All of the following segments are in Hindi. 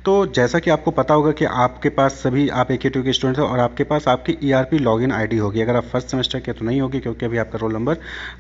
तो जैसा कि आपको पता होगा कि आपके पास सभी आप AKTU के स्टूडेंट हैं और आपके पास आपकी ERP लॉगिन आईडी होगी। अगर आप फर्स्ट सेमेस्टर के तो नहीं होगी, क्योंकि अभी आपका रोल नंबर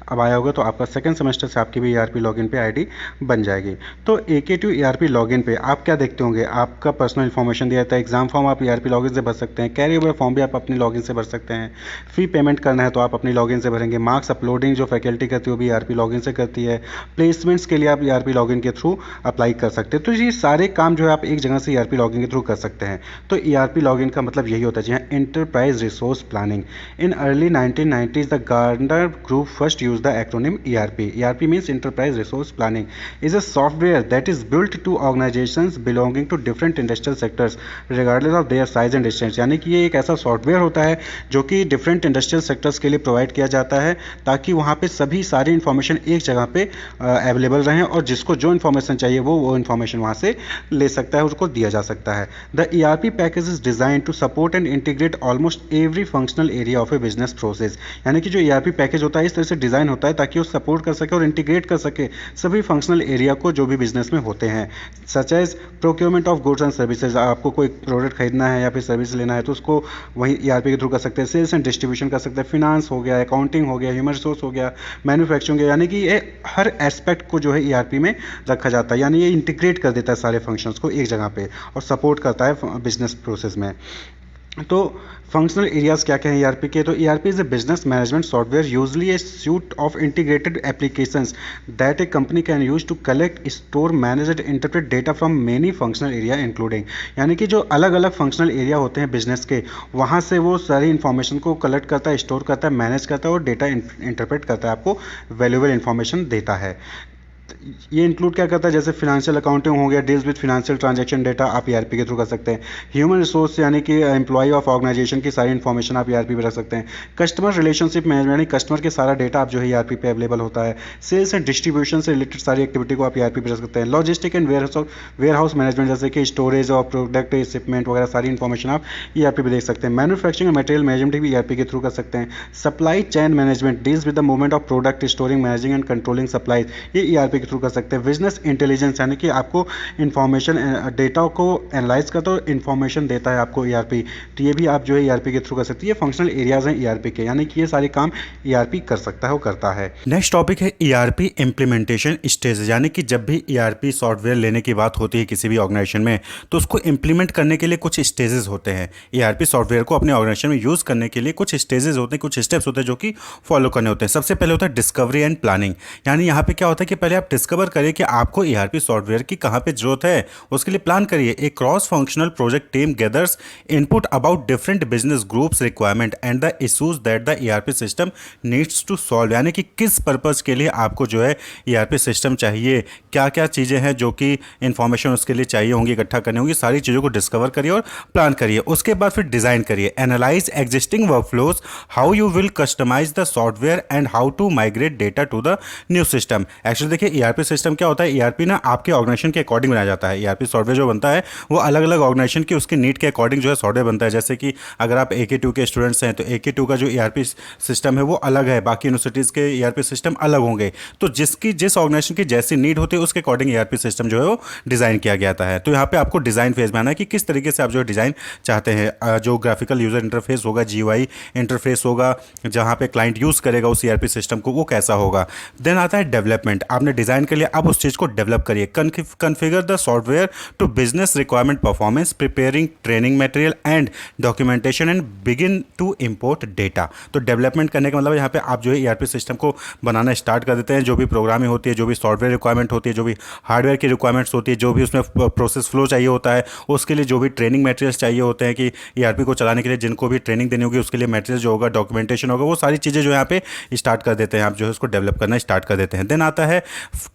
अब आया होगा, तो आपका सेकंड सेमेस्टर से आपकी भी ERP लॉगिन पे आईडी बन जाएगी। तो AKTU ERP लॉगिन पे आप क्या देखते होंगे, आपका पर्सनल इन्फॉर्मेशन दिया जाता है। एग्जाम फॉर्म आप ERP लॉगिन से भर सकते हैं, कैरी ओवर फॉर्म भी आप अपनी लॉगिन से भर सकते हैं, फी पेमेंट करना है तो आप अपनी लॉगिन से भरेंगे, मार्क्स अपलोडिंग जो फैकल्टी करती है वो भी ERP लॉगिन से करती है, प्लेसमेंट्स के लिए आप ERP लॉगिन के थ्रू अप्लाई कर सकते हैं। तो ये सारे काम जो है आप एक जगह से ERP लॉगिन के थ्रू कर सकते हैं। तो ERP लॉगिन का मतलब यही होता है जी हाँ, enterprise resource planning. In early 1990s the Gartner group first use the acronym ERP। ERP means enterprise resource planning is a software that is built to organizations belonging to different industrial sectors regardless of their size and distance। यानी कि ये एक ऐसा सॉफ्टवेयर होता है जो कि डिफरेंट इंडस्ट्रियल सेक्टर्स के लिए प्रोवाइड किया जाता है, ताकि वहाँ पे सभी सारी इन्फॉर्मेशन एक जगह पे अवेलेबल रहें और जिसको जो इन्फॉर्मेशन चाहिए वो इन्फॉर्मेशन वहाँ से ले सकता है, उसको दिया जा सकता है। The ERP package is design to support and integrate almost every functional area of a business process. यानी कि जो ERP पैकेज होता है इस तरह से डिज़ाइन होता है ताकि वो सपोर्ट कर सके और इंटीग्रेट कर सके सभी फंक्शनल एरिया को जो भी बिजनेस में होते हैं, such as procurement of goods and services. आपको कोई प्रोडक्ट खरीदना है या फिर सर्विस लेना है तो उसको वहीं ERP के थ्रू कर सकते हैं। सेल्स एंड डिस्ट्रीब्यूशन कर सकते हैं, फिनांस हो गया, अकाउंटिंग हो गया, ह्यूमन रिसोर्स हो गया, मैन्युफैक्चरिंग हो गया। यानी कि ये हर एस्पेक्ट को जो है ERP में रखा जाता है, यानी ये इंटीग्रेट कर देता है सारे फंक्शंस को एक जगह पे और सपोर्ट करता है बिजनेस प्रोसेस में। तो फंक्शनल एरियाज क्या क्या हैं ERP के, तो ERP is a business management software usually a suite of integrated applications that a company can use to collect, store, manage and interpret data from many functional area including. यानी कि जो अलग अलग फंक्शनल एरिया होते हैं बिजनेस के, वहाँ से वो सारी इन्फॉर्मेशन को कलेक्ट करता है, स्टोर करता है, मैनेज करता है और डेटा इंटरप्रेट करता है, आपको वैल्यूएबल इन्फॉर्मेशन देता है। ये इंक्लूड क्या करता है, जैसे फिनेंशियल अकाउंटिंग हो गया, deals with financial transaction data आप ERP के थ्रू कर सकते हैं। ह्यूमन रिसोर्स यानी कि एम्प्लॉय ऑफ ऑर्गेनाइजेशन की सारी इन्फॉर्मेशन आप ERP पे रख सकते हैं। कस्टमर रिलेशनशिप मैनेजमेंट यानी कस्टमर के सारा डेटा आप जो है ERP पे अवेलेबल होता है। सेल्स एंड डिस्ट्रीब्यूशन से रिलेटेड सारी एक्टिविटी को आप ERP पे रख सकते हैं। Logistic and warehouse management जैसे कि स्टोरेज और प्रोडक्ट शिपमेंट वगैरह सारी इन्फॉर्मेशन आप ERP पे देख सकते हैं। मैन्युफैक्चरिंग और मटेरियल मैनेजमेंट भी ERP के थ्रू कर सकते हैं। Supply chain management deals with the movement of product, storing, managing and controlling supplies, ये ERP के थ्रू कर सकते हैं। बिजनेस इंटेलिजेंस यानी कि आपको इन्फॉर्मेशन डेटा को एनालाइज करता है और इन्फॉर्मेशन देता है आपको ERP, तो ये भी आप जो है ERP के थ्रू कर सकते हैं। ये फंक्शनल एरियाज हैं ERP के, यानी कि ये सारे काम ERP कर सकता है और करता है। नेक्स्ट टॉपिक है ERP इम्प्लीमेंटेशन स्टेज। यानी कि जब भी ERP सॉफ्टवेयर लेने की बात होती है किसी भी ऑर्गेनाइजेशन में, तो उसको इम्प्लीमेंट करने के लिए कुछ स्टेजेस होते हैं। ERP सॉफ्टवेयर को अपने ऑर्गेनाइजेशन में यूज़ करने के लिए कुछ स्टेजेस होते हैं, कुछ स्टेप्स होते हैं जो कि फॉलो करने होते हैं। सबसे पहले होता है डिस्कवरी एंड प्लानिंग। यानी यहाँ पे क्या होता है कि पहले आप डिस्कवर करिए कि आपको ERP सॉफ्टवेयर की कहाँ पे जरूरत है, उसके लिए प्लान करिए। एक cross functional project team gathers input about different business groups requirement and the issues that the ERP system needs to solve. यानी कि किस पर्पस के लिए आपको जो है ERP सिस्टम चाहिए, क्या क्या चीज़ें हैं जो कि इन्फॉर्मेशन उसके लिए चाहिए होंगी, इकट्ठा करनी होगी, सारी चीज़ों को डिस्कवर करिए और प्लान करिए। उसके बाद फिर डिज़ाइन करिए। Analyse existing workflows, how you will customise the software and how to migrate data to the new system. Actually देखिए ERP सिस्टम क्या होता है, ERP ना आपके ऑर्गेनाइजेशन के अकॉर्डिंग बनाया जाता है। ERP सॉफ्टवेयर जो बनता है वो अलग अलग ऑर्गेनाइजेशन की उसके नीड के अकॉर्डिंग जो है सॉफ्टवेयर बनता है। जैसे कि अगर आप AKTU के स्टूडेंट्स हैं तो AKTU का जो ERP सिस्टम है वो अलग है, बाकी यूनिवर्सिटीज़ के ERP सिस्टम अलग होंगे। तो जिस ऑर्गेनाइजेशन की जैसी नीड होती है उसके अकॉर्डिंग ERP सिस्टम जो है वो डिज़ाइन किया गया है। तो यहाँ पे आपको डिज़ाइन फेज में आना है कि किस तरीके से आप जो डिज़ाइन चाहते हैं। जो ग्राफिकल यूजर इंटरफेस होगा, GUI इंटरफेस होगा, जहाँ पे क्लाइंट यूज़ करेगा उस ERP सिस्टम को, वो कैसा होगा। देन आता है डेवलपमेंट। आपने डिज़ाइन के लिए अब उस चीज़ को डेवलप करिए। Configure the software to business requirement performance, preparing training material and documentation and begin to import data. तो डेवलपमेंट करने का मतलब यहाँ पे आप जो है ERP सिस्टम को बनाना स्टार्ट कर देते हैं। जो भी प्रोग्रामिंग होती है, जो भी सॉफ्टवेयर रिक्वायरमेंट होती है, जो भी हार्डवेयर की रिक्वायरमेंट्स होती है, जो भी उसमें प्रोसेस फ्लो चाहिए होता है, उसके लिए जो भी ट्रेनिंग मटेरियल्स चाहिए होते हैं कि ERP को चलाने के लिए जिनको भी ट्रेनिंग देनी होगी उसके लिए मटेरियल जो होगा, डॉक्यूमेंटेशन होगा, वो सारी चीज़ें जो यहाँ पे स्टार्ट कर देते हैं। आप जो है उसको डेवलप करना स्टार्ट कर देते हैं। देन आता है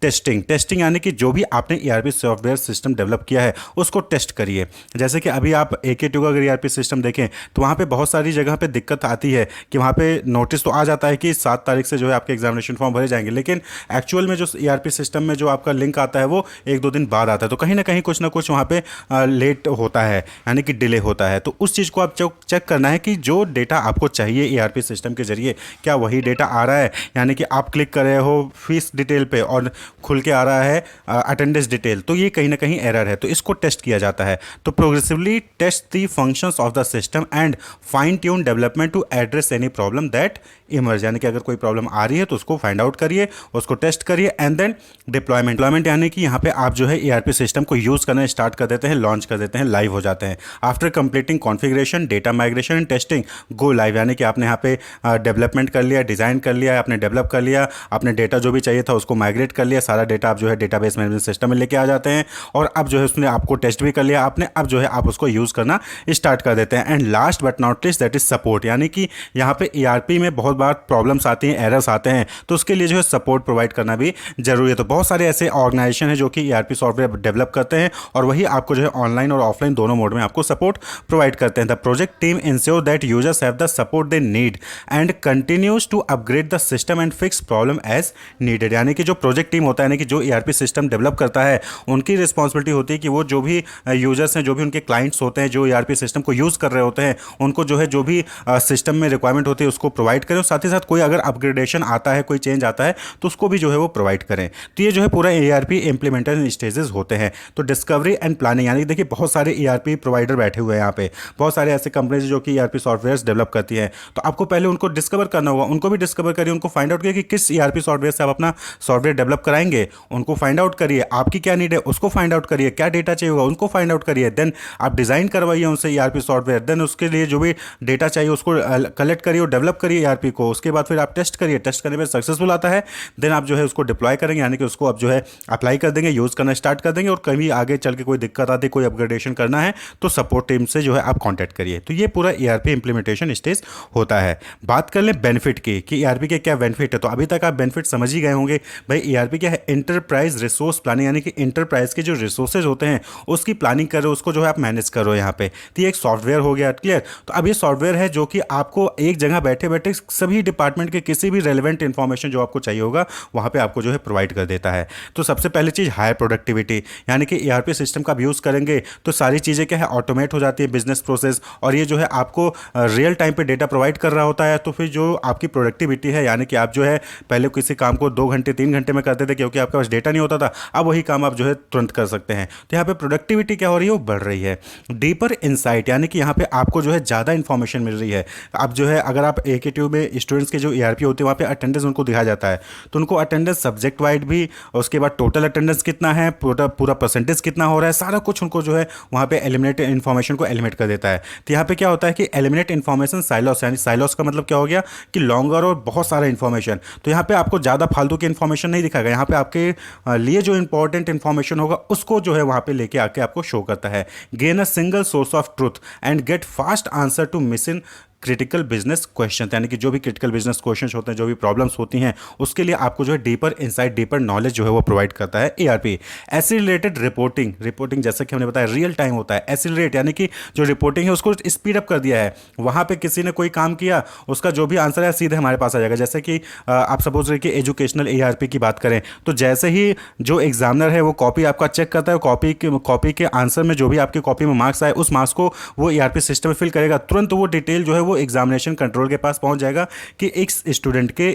टेस्टिंग यानी कि जो भी आपने ERP सॉफ्टवेयर सिस्टम डेवलप किया है उसको टेस्ट करिए। जैसे कि अभी आप AKTU का अगर ERP सिस्टम देखें तो वहाँ पे बहुत सारी जगह पे दिक्कत आती है कि वहाँ पे नोटिस तो आ जाता है कि 7 तारीख से जो है आपके एग्जामिनेशन फॉर्म भरे जाएंगे, लेकिन एक्चुअल में जो ERP सिस्टम में जो आपका लिंक आता है वो 1-2 दिन बाद आता है। तो कहीं ना कहीं कुछ ना कुछ वहाँ पे लेट होता है, यानी कि डिले होता है। तो उस चीज़ को आप चेक करना है कि जो डेटा आपको चाहिए ERP सिस्टम के जरिए क्या वही डेटा आ रहा है। यानी कि आप क्लिक कर रहे हो फीस डिटेल पे और खुल के आ रहा है अटेंडेंस डिटेल, तो ये कहीं ना कहीं एरर है, तो इसको टेस्ट किया जाता है। तो progressively test the functions of the system and fine tune development to address any problem that emerge, यानी कि अगर कोई प्रॉब्लम आ रही है तो उसको फाइंड आउट करिए, उसको टेस्ट करिए एंड देन डिप्लॉयमेंट यानी कि यहाँ पे आप जो है ईआरपी सिस्टम को यूज़ करना स्टार्ट कर देते हैं, लॉन्च कर देते हैं, लाइव हो जाते हैं। After completing configuration, data migration and testing, go live, यानी कि आपने यहाँ पे डेवलपमेंट कर लिया, डिज़ाइन कर लिया, आपने डेवलप कर लिया, आपने डेटा जो भी चाहिए था उसको माइग्रेट कर लिया, सारा डेटा आप जो है डेटाबेस मैनेजमेंट सिस्टम में लेके आ जाते हैं, और अब जो है उसने आपको टेस्ट भी कर लिया आपने, अब जो है आप उसको यूज़ करना स्टार्ट कर देते हैं। And last but not least that is support, यानी कि यहाँ पे ईआरपी में बहुत बार प्रॉब्लम्स आती हैं, एरर्स आते हैं, तो उसके लिए जो है सपोर्ट प्रोवाइड करना भी जरूरी है। तो बहुत सारे ऐसे ऑर्गेनाइजेशन है जो कि ईआरपी सॉफ्टवेयर डेवलप करते हैं और वही आपको जो है ऑनलाइन और ऑफलाइन दोनों मोड में आपको सपोर्ट प्रोवाइड करते हैं। The project team ensure that users have the support they need and continues to upgrade the system and fix problem as needed, यानी कि जो प्रोजेक्ट टीम होता है, यानी कि जो ईआरपी सिस्टम डेवलप करता है, उनकी रिस्पॉन्सिबिलिटी होती है कि वो जो भी यूजर्स हैं, जो भी उनके क्लाइंट्स होते हैं, जो ईआरपी सिस्टम को यूज़ कर रहे होते हैं, उनको जो है जो भी सिस्टम में रिक्वायरमेंट होती है उसको प्रोवाइड करें, और साथ ही साथ कोई अगर अपग्रेडेशन आता है, कोई चेंज आता है, तो उसको भी जो है वो प्रोवाइड करें। तो ये जो है पूरा ईआरपी इंप्लीमेंटेशन स्टेजेस होते हैं। तो डिस्कवरी एंड प्लानिंग, यानी देखिए बहुत सारे ईआरपी प्रोवाइडर बैठे हुए हैं यहाँ पे, बहुत सारे ऐसे कंपनीज जो कि ईआरपी सॉफ्टवेयर डेवलप करती हैं, तो आपको पहले उनको डिस्कवर करना होगा, उनको भी डिस्कवर करिए, उनको फाइंड आउट करिए कि किस ईआरपी सॉफ्टवेयर से आप अपना सॉफ्टवेयर डेवलप कराएंगे, उनको फाइंड आउट करिए, आपकी क्या नीड है उसको फाइंड आउट करिए, क्या डेटा चाहिए होगा उनको फाइंड आउट करिए, देन आप डिजाइन करवाइए उनसे ईआरपी सॉफ्टवेयर, देन उसके लिए जो भी डेटा चाहिए उसको कलेक्ट करिए और डेवलप करिए ईआरपी को, उसके बाद फिर आप टेस्ट करिए, टेस्ट करने में सक्सेसफुल आता है, देन आप जो है उसको डिप्लॉय करेंगे, यानी कि उसको आप जो है अप्लाई कर देंगे, यूज़ करना स्टार्ट कर देंगे, और कभी आगे चल के कोई दिक्कत आती, कोई अपग्रेडेशन करना है तो सपोर्ट टीम से जो है आप कांटेक्ट करिए। तो ये पूरा ईआरपी इंप्लीमेंटेशन स्टेज होता है। बात कर लें बेनिफिट की कि ईआरपी के क्या बेनिफिट है, तो अभी तक आप बेनिफिट समझ ही गए होंगे। भाई ईआरपी क्या है, इंटरप्राइज रिसोर्स प्लानिंग, यानी कि इंटरप्राइज के जो रिसोर्सेज होते हैं उसकी प्लानिंग करो, उसको जो है आप मैनेज करो यहाँ पे। तो ये एक सॉफ्टवेयर हो गया, क्लियर। तो अब ये सॉफ्टवेयर है जो कि आपको एक जगह बैठे बैठे सभी डिपार्टमेंट के किसी भी रेलिवेंट इंफॉर्मेशन जो आपको चाहिए होगा वहाँ पे आपको जो है प्रोवाइड कर देता है। तो सबसे पहली चीज़ हायर प्रोडक्टिविटी, यानी कि ईआरपी सिस्टम का आप यूज़ करेंगे तो सारी चीज़ें क्या है ऑटोमेट हो जाती है, बिजनेस प्रोसेस, और ये जो है आपको रियल टाइम पे डेटा प्रोवाइड कर रहा होता है। तो फिर जो आपकी प्रोडक्टिविटी है, यानी कि आप जो है पहले किसी काम को 2 घंटे 3 घंटे में करते थे क्योंकि आपके पास डेटा नहीं होता था, अब वही काम आप जो है तुरंत कर सकते हैं। तो यहाँ पे प्रोडक्टिविटी क्या हो रही है, वो बढ़ रही है। डीपर इंसाइट, यानी कि यहाँ पे आपको जो है ज़्यादा इन्फॉर्मेशन मिल रही है। अब जो है अगर आप AKTU में स्टूडेंट्स के जो ईआरपी होते हैं वहाँ पे अटेंडेंस उनको दिखाया जाता है, तो उनको अटेंडेंस सब्जेक्ट वाइड भी, उसके बाद टोटल अटेंडेंस कितना है, पूरा परसेंटेज कितना हो रहा है, सारा कुछ उनको जो है वहाँ पे एलिमिनेट इन्फॉर्मेशन को एलिमिनेट कर देता है। तो यहाँ पे क्या होता है कि एलिमिनेट इन्फॉर्मेशन साइलॉस, यानी साइलॉस का मतलब क्या हो गया कि लॉन्गर और बहुत सारा इन्फॉर्मेशन। तो यहाँ पे आपको ज़्यादा फालतू की इन्फॉर्मेशन नहीं दिखाएगा, यहाँ पे आपके लिए जो इंपॉर्टेंट इन्फॉर्मेशन होगा उसको जो है वहाँ पे लेके आके आपको शो करता है। Gain a single source of truth and get fast answer to missing critical business question, यानी कि जो भी क्रिटिकल बिजनेस क्वेश्चंस होते हैं, जो भी प्रॉब्लम्स होती हैं, उसके लिए आपको जो है डीपर इंसाइट, डीपर नॉलेज जो है वो प्रोवाइड करता है ईआरपी। एसिलेटेड रिपोर्टिंग जैसा कि हमने बताया रियल टाइम होता है। एसिलेट यानी कि जो रिपोर्टिंग है उसको स्पीड अप कर दिया है, वहाँ पे किसी ने कोई काम किया, उसका जो भी आंसर है सीधे हमारे पास आ जाएगा। जैसे कि आप सपोज रहे कि एजुकेशनल ईआरपी की बात करें, तो जैसे ही जो एग्जामिनर है वो कॉपी आपका चेक करता है, कॉपी के आंसर में जो भी आपकी कॉपी में मार्क्स आए उस मार्क्स को वो ईआरपी सिस्टम में फिल करेगा, तुरंत वो डिटेल जो है वो एग्जामिनेशन कंट्रोल के पास पहुंच जाएगा कि एक स्टूडेंट के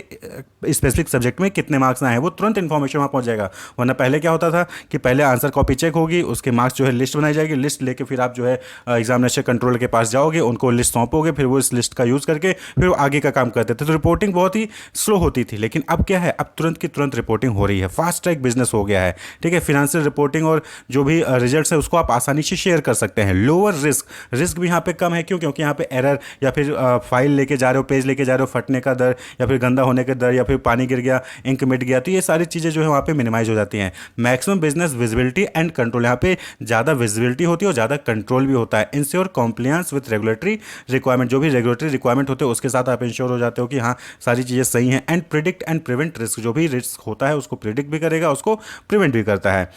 स्पेसिफिक सब्जेक्ट में कितने मार्क्स आए हैं, वो तुरंत इन्फॉर्मेशन वहां पहुंच जाएगा। वरना पहले क्या होता था कि पहले आंसर कॉपी चेक होगी, उसके मार्क्स जो है लिस्ट बनाई जाएगी, लिस्ट लेके फिर आप जो है एग्जामिनेशन कंट्रोल के पास जाओगे, उनको लिस्ट सौंपोगे, फिर वो इस लिस्ट का यूज करके फिर वो आगे का काम करते थे। तो रिपोर्टिंग बहुत ही स्लो होती थी, लेकिन अब क्या है, अब तुरंत की तुरंत रिपोर्टिंग हो रही है, फास्ट ट्रैक बिजनेस हो गया है। ठीक है, फाइनेंशियल रिपोर्टिंग और जो भी रिजल्ट्स है उसको आप आसानी से शेयर कर सकते हैं। लोअर रिस्क भी यहाँ पे कम है, क्यों? क्योंकि यहाँ पे एरर या फिर फाइल लेके जा रहे हो, पेज लेके जा रहे हो, फटने का डर या फिर गंदा होने का डर या फिर पानी गिर गया, इंक मिट गया, तो ये सारी चीज़ें जो है वहाँ पे मिनिमाइज हो जाती हैं। Maximum business visibility and control, यहाँ पे ज़्यादा विजिबिलिटी होती है और ज़्यादा कंट्रोल भी होता है। Ensure compliance with regulatory requirement, जो भी रेगुलेटरी रिक्वायरमेंट होते हैं उसके साथ आप इंश्योर हो जाते हो कि हाँ सारी चीज़ें सही हैं। And predict and prevent risk, जो भी रिस्क होता है उसको प्रिडिक्ट भी करेगा, उसको प्रिवेंट भी करता है।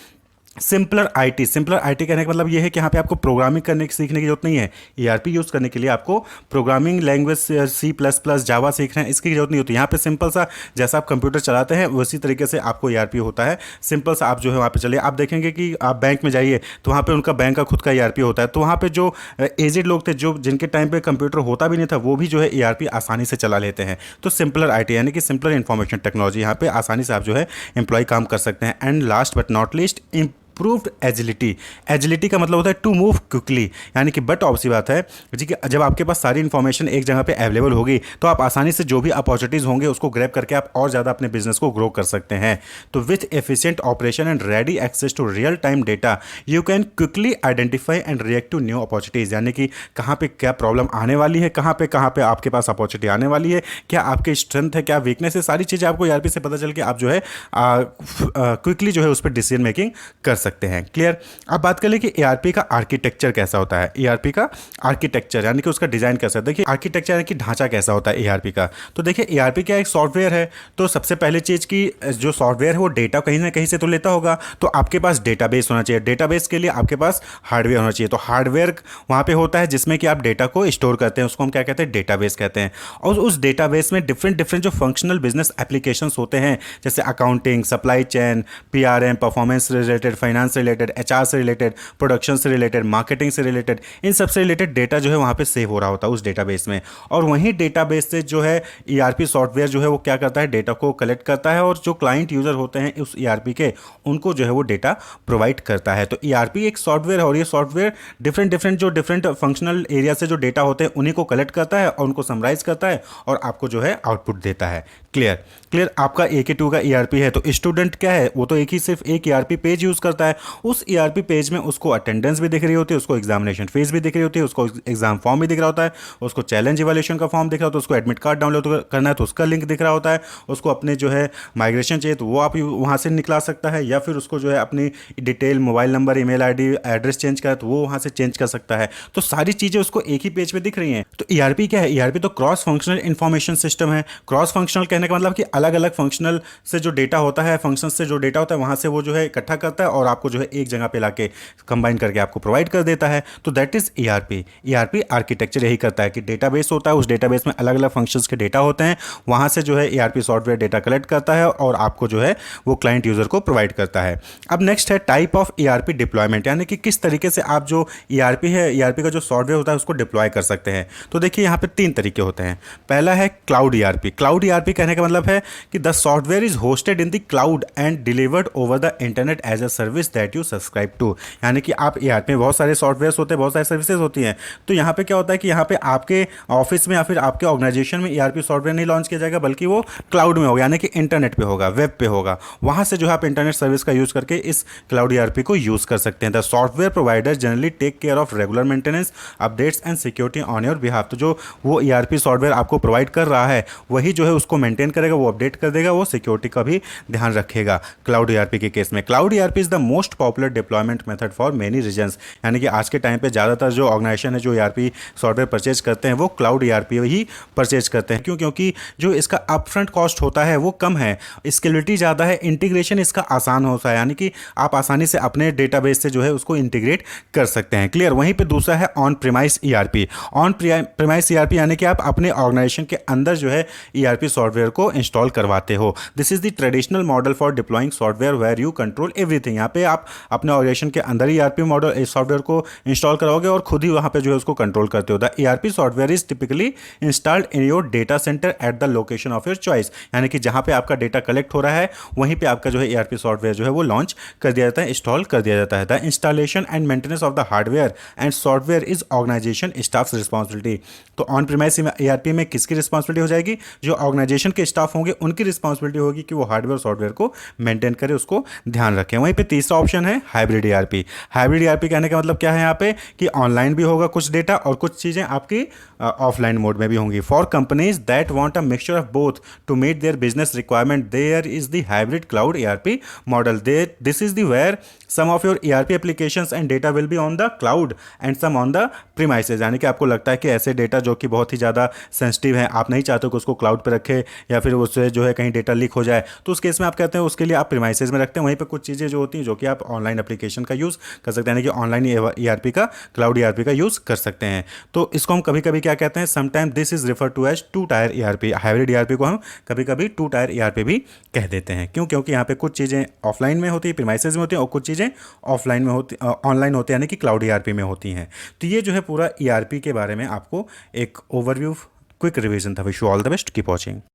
सिंपलर आईटी कहने का मतलब ये है कि यहाँ पे आपको प्रोग्रामिंग करने की सीखने की जरूरत नहीं है। ईआरपी यूज़ करने के लिए आपको प्रोग्रामिंग लैंग्वेज C++ जावा सीखना है, इसकी जरूरत नहीं होती। यहाँ पे सिंपल सा जैसा आप कंप्यूटर चलाते हैं उसी तरीके से आपको ईआरपी होता है। सिंपल सा आप जो है वहाँ पे चलिए, आप देखेंगे कि आप बैंक में जाइए तो वहाँ पे उनका बैंक का खुद का ईआरपी होता है। तो वहाँ पे जो एजेड लोग थे, जो जिनके टाइम पे कंप्यूटर होता भी नहीं था, वो भी जो है ईआरपी आसानी से चला लेते हैं। तो सिंपलर आईटी यानी कि सिंपलर इंफॉर्मेशन टेक्नोलॉजी, यहाँ पे आसानी से आप जो है एम्प्लॉय काम कर सकते हैं। And last but not least, improved agility. Agility का मतलब होता है टू मूव क्विकली, यानी कि बट ऑब्वियस बात है जी कि जब आपके पास सारी इन्फॉर्मेशन एक जगह पे अवेलेबल होगी तो आप आसानी से जो भी अपॉर्चुनिटीज़ होंगे उसको ग्रैब करके आप और ज़्यादा अपने बिजनेस को ग्रो कर सकते हैं। तो with efficient operation and ready access to real time data, you can quickly identify and react to new opportunities, यानी कि कहाँ पे क्या प्रॉब्लम आने वाली है, कहाँ पे आपके पास अपॉर्चुनिटी आने वाली है, क्या आपकी स्ट्रेंथ है, क्या वीकनेस है, सारी चीज़ें आपको ईआरपी से पता चल के आप जो है क्विकली जो है उस पर डिसीजन मेकिंग कर सकते हैं। क्लियर। अब बात कर लें कि ईआरपी का आर्किटेक्चर कैसा होता है। ईआरपी का आर्किटेक्चर यानी कि उसका डिजाइन कैसा है। देखिए आर्किटेक्चर यानी कि ढांचा कैसा होता है ईआरपी का। तो देखिए ईआरपी क्या एक सॉफ्टवेयर है, तो सबसे पहले चीज़ की जो सॉफ्टवेयर है वो डेटा कहीं ना कहीं से तो लेता होगा, तो आपके पास डेटाबेस होना चाहिए। डेटाबेस के लिए आपके पास हार्डवेयर होना चाहिए। तो हार्डवेयर वहाँ पे होता है जिसमें कि आप डेटा को स्टोर करते हैं, उसको हम क्या कहते हैं, डेटाबेस कहते हैं। और उस डेटाबेस में डिफरेंट डिफरेंट जो फंक्शनल बिजनेस एप्लीकेशंस होते हैं, जैसे accounting, supply chain, PRM, performance related, finance related, HR से रिलेटेड, प्रोडक्शन से रिलेटेड, मार्केटिंग से रिलेटेड, इन सबसे रिलेटेड डेटा जो है वहाँ पे सेव हो रहा होता है उस डेटाबेस में। और वहीं डेटाबेस से जो है ईआरपी सॉफ्टवेयर जो है वो क्या करता है, डेटा को कलेक्ट करता है और जो क्लाइंट यूजर होते हैं उस ईआरपी के, उनको जो है वो डेटा प्रोवाइड करता है। तो ईआरपी एक सॉफ्टवेयर है और ये सॉफ्टवेयर डिफरेंट फंक्शनल एरिया से जो डेटा होते हैं उन्हीं को कलेक्ट करता है और उनको समराइज करता है और आपको जो है आउटपुट देता है। क्लियर। आपका AK2 का ईआरपी है, तो स्टूडेंट क्या है, वो तो सिर्फ एक ईआरपी पेज यूज करता है। उस ईआरपी पेज में उसको अटेंडेंस भी दिख रही होती है, उसको एग्जामिनेशन फीस भी दिख रही होती है, उसको एग्जाम फॉर्म भी दिख रहा होता है, उसको चैलेंज इवैल्यूएशन का फॉर्म दिख रहा होता है, उसको एडमिट कार्ड डाउनलोड करना है तो उसका लिंक दिख रहा होता है, उसको अपने जो है माइग्रेशन चाहिए तो वो आप वहाँ से निकला सकता है, या फिर उसको जो है अपनी detail, mobile number, email ID, address change करा तो वो वहाँ से चेंज कर सकता है। तो सारी चीज़ें उसको एक ही पेज पे दिख रही हैं। तो ईआरपी क्या है, ईआरपी तो क्रॉस फंक्शनल इंफॉर्मेशन सिस्टम है। क्रॉस फंक्शनल कहने का मतलब कि अलग अलग फंक्शनल से जो डेटा होता है, फंक्शन से जो डेटा होता है वहाँ से वो जो है इकट्ठा करता है और आपको जो है एक जगह पे लाके कंबाइन करके आपको प्रोवाइड कर देता है। तो that is ERP. ERP architecture यही करता है कि डेटाबेस होता है, उस डेटाबेस में अलग अलग फंक्शंस के डेटा होते हैं, वहाँ से जो है ईआरपी सॉफ्टवेयर डेटा कलेक्ट करता है और आपको जो है वो क्लाइंट यूजर को प्रोवाइड करता है। अब नेक्स्ट है टाइप ऑफ ईआरपी डिप्लॉयमेंट, यानी कि किस तरीके से आप जो ईआरपी है, ईआरपी का जो सॉफ्टवेयर होता है उसको डिप्लॉय कर सकते हैं। तो देखिए यहाँ पे 3 तरीके होते हैं। पहला है क्लाउड ईआरपी। क्लाउड ईआरपी कहने का मतलब है कि the software is hosted in the cloud and delivered over the internet as a service that you subscribe to. यानी कि आप ईआरपी में बहुत सारे सॉफ्टवेयर होते हैं, बहुत सारी सर्विसेज होती हैं। तो यहाँ पे क्या होता है कि यहाँ पे आपके ऑफिस में या फिर आपके ऑर्गेनाइजेशन में ईआरपी सॉफ्टवेयर नहीं लॉन्च किया जाएगा, बल्कि वो क्लाउड में होगा, यानी कि इंटरनेट पे होगा, वेब पे होगा। वहाँ से जो है आप इंटरनेट सर्विस का यूज़ करके इस क्लाउड ईआरपी को यूज़ कर सकते हैं। The software provider generally take care of regular maintenance, updates and security on your behalf. तो जो वो ईआरपी सॉफ्टवेयर आपको प्रोवाइड कर रहा है वही जो है उसको मेंटेन करेगा, वो अपडेट कर देगा, वो सिक्योरिटी का भी ध्यान रखेगा। क्लाउड ईआरपी के केस में cloud ERP is the most popular deployment method for many reasons, यानी कि आज के टाइम पे ज़्यादातर जो ऑर्गेनाइजेशन है जो ईआरपी सॉफ्टवेयर परचेज करते हैं वो क्लाउड ईआरपी ही परचेज करते हैं। क्यों? क्योंकि जो इसका अपफ्रंट कॉस्ट होता है वो कम है, स्केलेबिलिटी ज़्यादा है, इंटीग्रेशन इसका आसान होता है, यानी कि आप आसानी से अपने डेटाबेस से जो है उसको इंटीग्रेट कर सकते हैं। क्लियर। वहीं पे दूसरा है on premise ERP. On premise ERP यानी कि आप अपने ऑर्गेनाइजेशन के अंदर जो है ईआरपी सॉफ्टवेयर को इंस्टॉल करवाते हो। This is the traditional model for deploying software where you control everything. यहाँ पे आप अपने ऑर्गेनाइजेशन के अंदर ही ईआरपी मॉडल सॉफ्टवेयर को इंस्टॉल कराओगे और खुद ही वहाँ पे जो है उसको कंट्रोल करते हो। The ERP software is typically installed in your data centre at the location of your choice, यानी कि जहाँ पे आपका डेटा कलेक्ट हो रहा है वहीं पे आपका जो है ईआरपी सॉफ्टवेयर जो है वो लॉन्च कर दिया जाता है, इंस्टॉल कर दिया जाता है। The installation and maintenance of the hardware and software is organisation staff responsibility. तो ऑन प्रीमाइस ईआरपी में किसकी रिस्पॉन्सिबिलिटी हो जाएगी? जो ऑर्गेनाइजेशन के स्टाफ होंगे उनकी रिस्पॉन्सिबिलिटी होगी कि वो हार्डवेयर सॉफ्टवेयर को मेंटेन करे, उसको ध्यान रखें। वहीं पे तीसरा ऑप्शन है हाइब्रिड ईआरपी। हाइब्रिड ईआरपी कहने का मतलब क्या है यहाँ पे कि ऑनलाइन भी होगा कुछ डेटा और कुछ चीज़ें आपकी ऑफलाइन मोड में भी होंगी। For companies that want a mixture of both to meet their business requirement there is the hybrid cloud ERP model. This is the where some of your ERP applications and data will be on the cloud and some on the premises, यानी कि आपको लगता है कि ऐसे डेटा जो कि बहुत ही ज़्यादा सेंसिटिव है, आप नहीं चाहते कि उसको क्लाउड पर रखे या फिर उससे जो है कहीं डेटा लीक हो जाए, तो उस केस में आप कहते हैं उसके लिए आप प्रीमाइसेस में रखते हैं। वहीं पे कुछ चीज़ें जो होती हैं जो जो कि आप ऑनलाइन एप्लीकेशन का यूज़ कर सकते हैं, यानी कि ऑनलाइन ERP का, क्लाउड ERP का यूज़ कर सकते हैं। तो इसको हम कभी कभी क्या कहते हैं, sometime this is refer to as two tier ERP। Hybrid ERP को हम कभी कभी टू टायर ERP भी कह देते हैं। क्यों? क्योंकि यहाँ पे कुछ चीज़ें ऑफलाइन में होती है, प्रीमाइसेस में होती हैं, और कुछ चीज़ें ऑफलाइन में होती, ऑनलाइन होती है, यानी कि क्लाउड ERP में होती हैं। तो ये जो है पूरा ERP के बारे में आपको एक ओवरव्यू, क्विक रिवीजन था। Wish you all the best, keep watching.